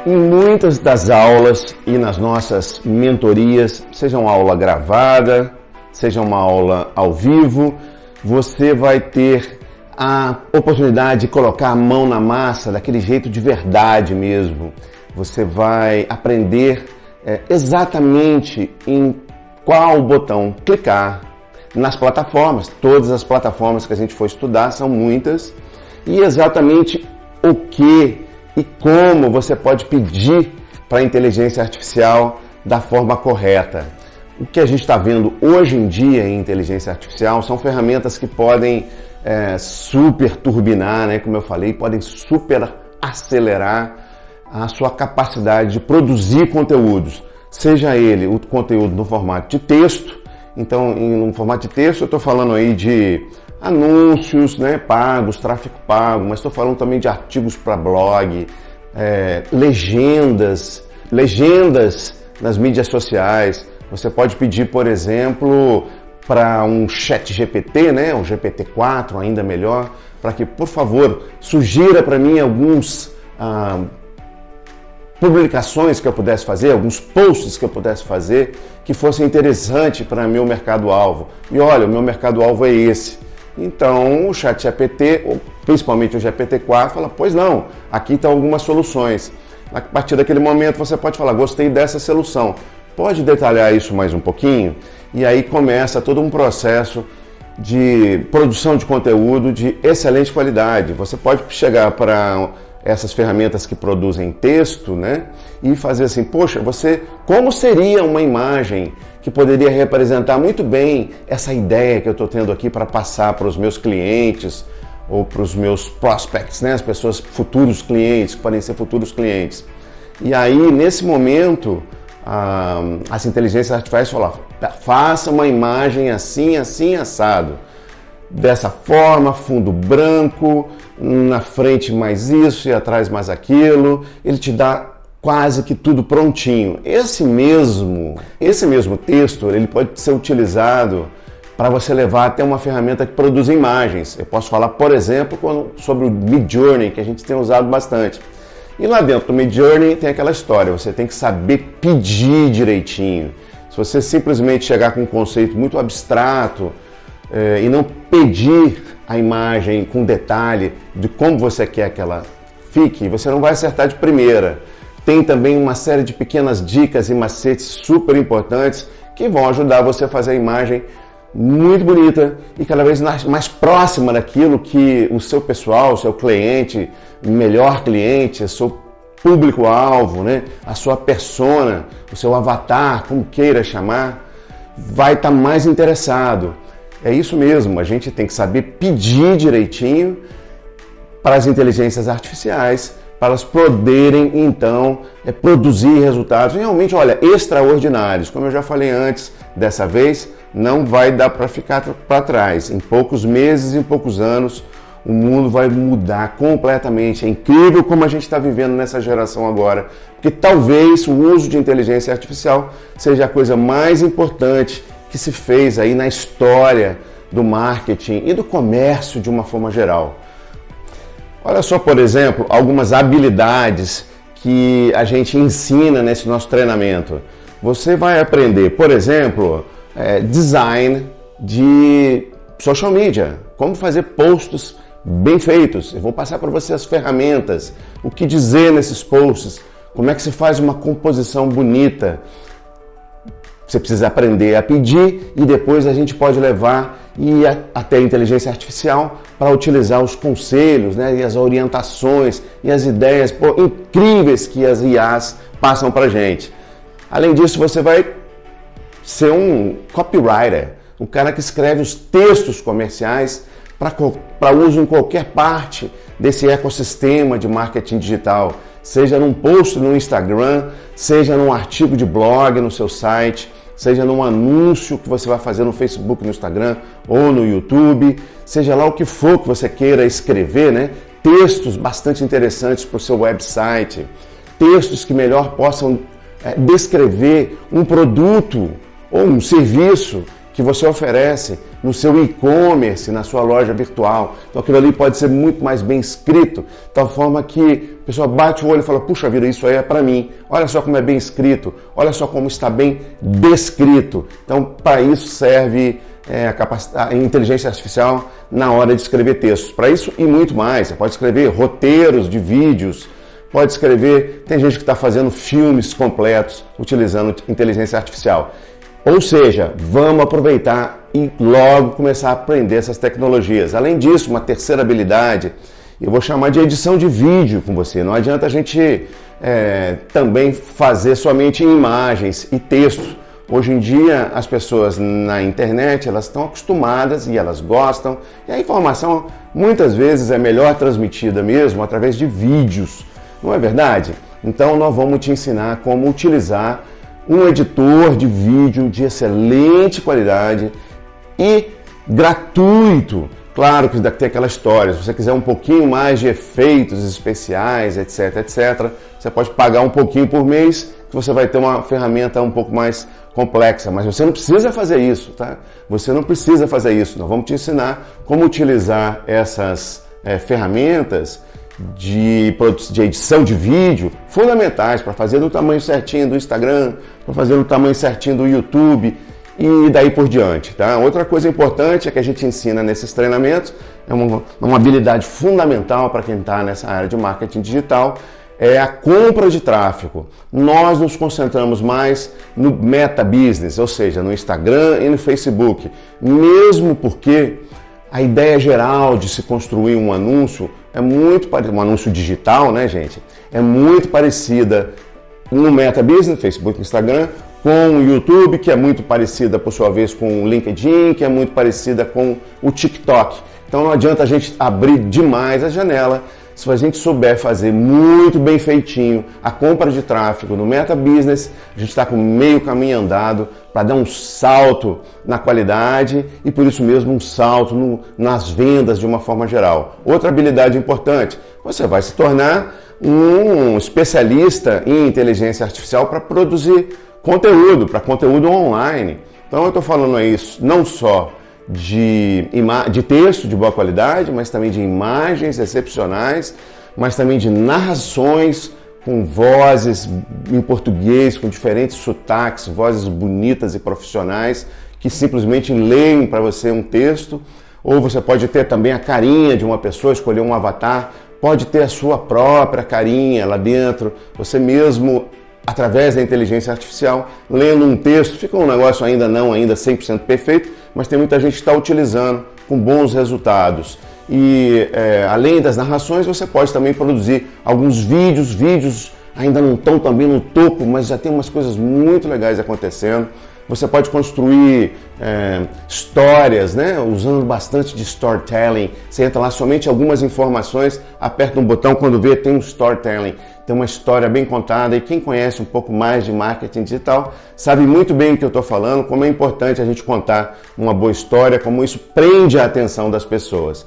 Em muitas das aulas e nas nossas mentorias, seja uma aula gravada, seja uma aula ao vivo, você vai ter a oportunidade de colocar a mão na massa daquele jeito de verdade mesmo. Você vai aprender exatamente em qual botão clicar nas plataformas. Todas as plataformas que a gente for estudar são muitas, e exatamente o que e como você pode pedir para a inteligência artificial da forma correta. O que a gente está vendo hoje em dia em inteligência artificial são ferramentas que podem super turbinar, né, como eu falei, podem super acelerar a sua capacidade de produzir conteúdos, seja ele o conteúdo no formato de texto. Então, no formato de texto eu estou falando aí de anúncios, né, pagos, tráfego pago, mas estou falando também de artigos para blog, legendas nas mídias sociais. Você pode pedir, por exemplo, para um chat GPT, né, um GPT-4 ainda melhor, para que, por favor, sugira para mim alguns publicações que eu pudesse fazer, alguns posts que eu pudesse fazer que fossem interessantes para meu mercado-alvo. E olha, o meu mercado-alvo é esse. Então o ChatGPT, principalmente o GPT-4, fala, pois não, aqui estão algumas soluções. A partir daquele momento você pode falar, gostei dessa solução. Pode detalhar isso mais um pouquinho? E aí começa todo um processo de produção de conteúdo de excelente qualidade. Você pode chegar para essas ferramentas que produzem texto, né, e fazer assim, poxa, como seria uma imagem que poderia representar muito bem essa ideia que eu estou tendo aqui para passar para os meus clientes ou para os meus prospects, né, as pessoas, futuros clientes, que podem ser futuros clientes. E aí, nesse momento, as inteligências artificiais falam, faça uma imagem assim, assim, assado. Dessa forma, fundo branco, na frente mais isso e atrás mais aquilo. Ele te dá quase que tudo prontinho. Esse mesmo texto, ele pode ser utilizado para você levar até uma ferramenta que produz imagens. Eu posso falar, por exemplo, sobre o Midjourney, que a gente tem usado bastante. E lá dentro do Midjourney tem aquela história, você tem que saber pedir direitinho. Se você simplesmente chegar com um conceito muito abstrato e não pedir a imagem com detalhe de como você quer que ela fique, você não vai acertar de primeira. Tem também uma série de pequenas dicas e macetes super importantes que vão ajudar você a fazer a imagem muito bonita e cada vez mais próxima daquilo que o seu pessoal, o seu cliente, melhor cliente, o seu público-alvo, né, a sua persona, o seu avatar, como queira chamar, vai estar mais interessado. É isso mesmo, a gente tem que saber pedir direitinho para as inteligências artificiais, para elas poderem, então, produzir resultados realmente, olha, extraordinários. Como eu já falei antes, dessa vez, não vai dar para ficar para trás. Em poucos meses, em poucos anos, o mundo vai mudar completamente. É incrível como a gente está vivendo nessa geração agora, porque talvez o uso de inteligência artificial seja a coisa mais importante que se fez aí na história do marketing e do comércio de uma forma geral. Olha só, por exemplo, algumas habilidades que a gente ensina nesse nosso treinamento. Você vai aprender, por exemplo, design de social media, como fazer posts bem feitos. Eu vou passar para você as ferramentas, o que dizer nesses posts, como é que se faz uma composição bonita. Você precisa aprender a pedir e depois a gente pode levar até a inteligência artificial para utilizar os conselhos, né, e as orientações e as ideias incríveis que as IAs passam para a gente. Além disso, você vai ser um copywriter, um cara que escreve os textos comerciais para uso em qualquer parte desse ecossistema de marketing digital, seja num post no Instagram, seja num artigo de blog no seu site, seja num anúncio que você vai fazer no Facebook, no Instagram ou no YouTube, seja lá o que for que você queira escrever, né? Textos bastante interessantes para o seu website, textos que melhor possam descrever um produto ou um serviço que você oferece no seu e-commerce, na sua loja virtual. Então aquilo ali pode ser muito mais bem escrito, de tal forma que a pessoa bate o olho e fala, puxa vida, isso aí é para mim. Olha só como é bem escrito, olha só como está bem descrito. Então para isso serve a inteligência artificial na hora de escrever textos. Para isso e muito mais. Você pode escrever roteiros de vídeos, pode escrever, tem gente que está fazendo filmes completos utilizando inteligência artificial. Ou seja, vamos aproveitar e logo começar a aprender essas tecnologias. Além disso, uma terceira habilidade, eu vou chamar de edição de vídeo com você. Não adianta a gente também fazer somente imagens e texto. Hoje em dia, as pessoas na internet, elas estão acostumadas e elas gostam. E a informação, muitas vezes, é melhor transmitida mesmo através de vídeos. Não é verdade? Então, nós vamos te ensinar como utilizar um editor de vídeo de excelente qualidade e gratuito. Claro que tem aquela história, se você quiser um pouquinho mais de efeitos especiais, etc, etc, você pode pagar um pouquinho por mês, que você vai ter uma ferramenta um pouco mais complexa, mas você não precisa fazer isso, tá? Você não precisa fazer isso, nós vamos te ensinar como utilizar essas ferramentas de edição de vídeo fundamentais para fazer no tamanho certinho do Instagram, para fazer no tamanho certinho do YouTube e daí por diante, tá? Outra coisa importante é que a gente ensina nesses treinamentos, é uma habilidade fundamental para quem está nessa área de marketing digital, é a compra de tráfego. Nós nos concentramos mais no meta business, ou seja, no Instagram e no Facebook, mesmo porque a ideia geral de se construir um anúncio é muito parecida, um anúncio digital, né, gente? É muito parecida no Meta Business, Facebook, Instagram, com o YouTube, que é muito parecida, por sua vez, com o LinkedIn, que é muito parecida com o TikTok. Então não adianta a gente abrir demais a janela. Se a gente souber fazer muito bem feitinho a compra de tráfego no Meta Business, a gente está com meio caminho andado para dar um salto na qualidade e por isso mesmo um salto nas vendas de uma forma geral. Outra habilidade importante, você vai se tornar um especialista em inteligência artificial para produzir conteúdo, para conteúdo online. Então eu estou falando isso não só de texto de boa qualidade, mas também de imagens excepcionais, mas também de narrações com vozes em português, com diferentes sotaques, vozes bonitas e profissionais que simplesmente leem para você um texto, ou você pode ter também a carinha de uma pessoa, escolher um avatar, pode ter a sua própria carinha lá dentro, você mesmo através da inteligência artificial, lendo um texto, fica um negócio ainda 100% perfeito, mas tem muita gente que está utilizando com bons resultados. E além das narrações, você pode também produzir alguns vídeos ainda não estão também no topo, mas já tem umas coisas muito legais acontecendo. Você pode construir histórias, né? Usando bastante de storytelling. Você entra lá somente algumas informações, aperta um botão, quando vê tem um storytelling. Tem uma história bem contada e quem conhece um pouco mais de marketing digital sabe muito bem o que eu estou falando, como é importante a gente contar uma boa história, como isso prende a atenção das pessoas.